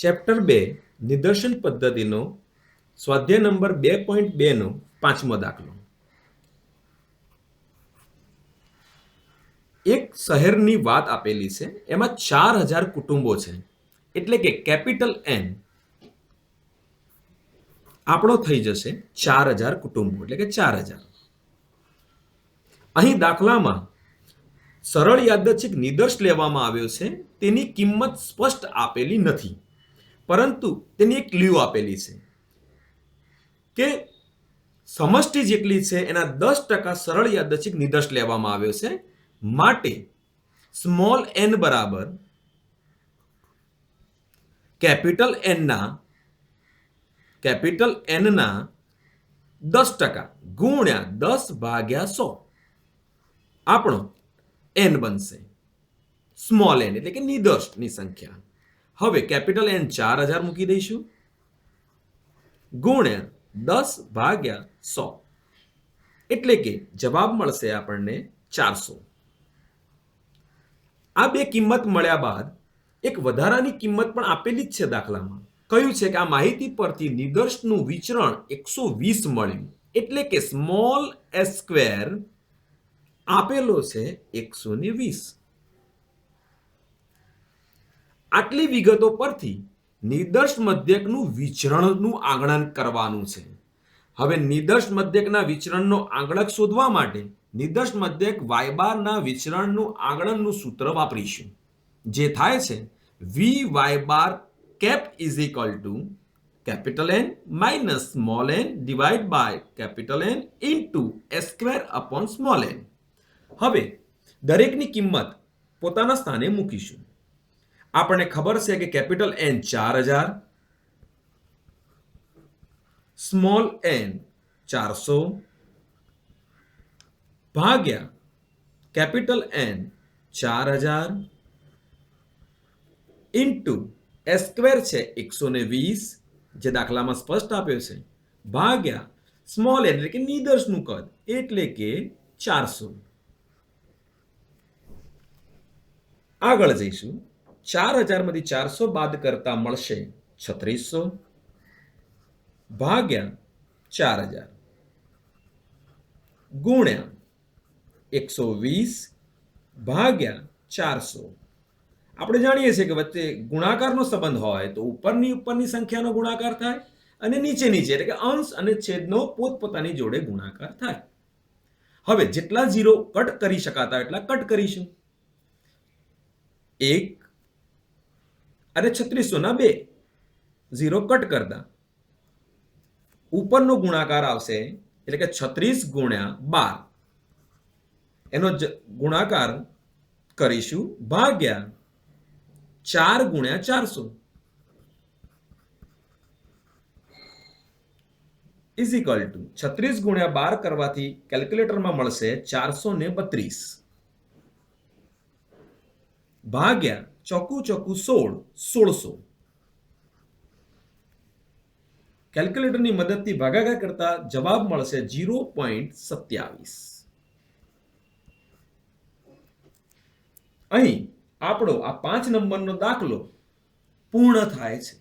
Chapter 2 નિદર્શન પદ્ધતિનો સ્વાધ્યાય નંબર 2.2 નો પાંચમો દાખલો. એક શહેરની વાત આપેલી છે, એમાં 4000 કુટુંબો છે, એટલે કે કેપિટલ એન આપણો થઈ જશે 4000 કુટુંબો, એટલે કે 4000. અહીં દાખલામાં સરળ યાદચ્છિક નિદર્શ લેવામાં આવ્યો છે, તેની કિંમત સ્પષ્ટ આપેલી નથી, પરંતુ તેની એક ક્લ્યુ આપેલી છે કે સમષ્ટિ જેટલી છે એના 10% સરળ યાદચ્છિક નિદર્શ લેવામાં આવ્યો છે. માટે સ્મોલ એન બરાબર કેપિટલ એન ના 10% ગુણ્યા 10/100 આપણો એન બનશે. સ્મોલ એન એટલે કે નિદર્શની સંખ્યા. હવે કેપિટલ એન 4000 મૂકી દઈશું ગુણ્યા 10/100, એટલે કે જવાબ મળશે આપણને 400. આ બે કિંમત મળ્યા બાદ એક વધારાની કિંમત પણ આપેલી જ છે દાખલામાં. કહ્યું છે કે આ માહિતી પરથી નિદર્શનું વિચરણ 120 મળ્યું, એટલે કે સ્મોલ એસ સ્ક્વેર આપેલો છે 120. આટલી વિગતો પરથી નિદર્શ મધ્યકનું વિચરણનું આંકલન કરવાનું છે. હવે નિદર્શ મધ્યકના વિચરણનો આંકડક શોધવા માટે નિદર્શ મધ્યક y બારના વિચરણનું આંકલનનું સૂત્ર વાપરીશું, જે થાય છે vy bar cap is equal to capital N minus small n divide by capital N into s square upon small n. હવે દરેકની કિંમત પોતાના સ્થાને મૂકીશું. આપણને ખબર છે કે કેપિટલ N 4000, સ્મોલ n 400 ભાગ્યા capital N 4000 into s square છે 120, જે દાખલામાં સ્પષ્ટ આપ્યો છે, ભાગ્યા સ્મોલ n એટલે કે નિદર્શનું કદ એટલે કે 400. આગળ જઈશું. 4000 માંથી 400 બાદ કરતા મળશે 3600 ભાગ્યા 4000 ગુણ્યા 120 ભાગ્યા 400. આપણે જાણીએ છીએ કે વચ્ચે ગુણાકારનો સંબંધ હોય તો ઉપરની સંખ્યાનો ગુણાકાર થાય અને નીચે એટલે કે અંશ અને છેદનો પોતપોતાની જોડે ગુણાકાર થાય. હવે જેટલા ઝીરો કટ કરી શકાતા એટલા કટ કરીશું. 1 અને 3600 ના 2 ઝીરો કટ કરતા ઉપરનો ગુણાકાર આવશે, એટલે કે 36 ગુણ્યા 12 એનો ગુણાકાર કરીશું ભાગ્યા 4 ગુણ્યા 400 ઇઝ ઇક્વલ ટુ 36 ગુણ્યા 12 કરવાથી કેલ્ક્યુલેટરમાં મળશે 432 ભાગ્યા ચોકું 16. કેલ્ક્યુલેટરની મદદથી ભાગાકાર કરતા જવાબ મળશે 0.27. અહીં આપણો આ 5 નંબરનો દાખલો પૂર્ણ થાય છે.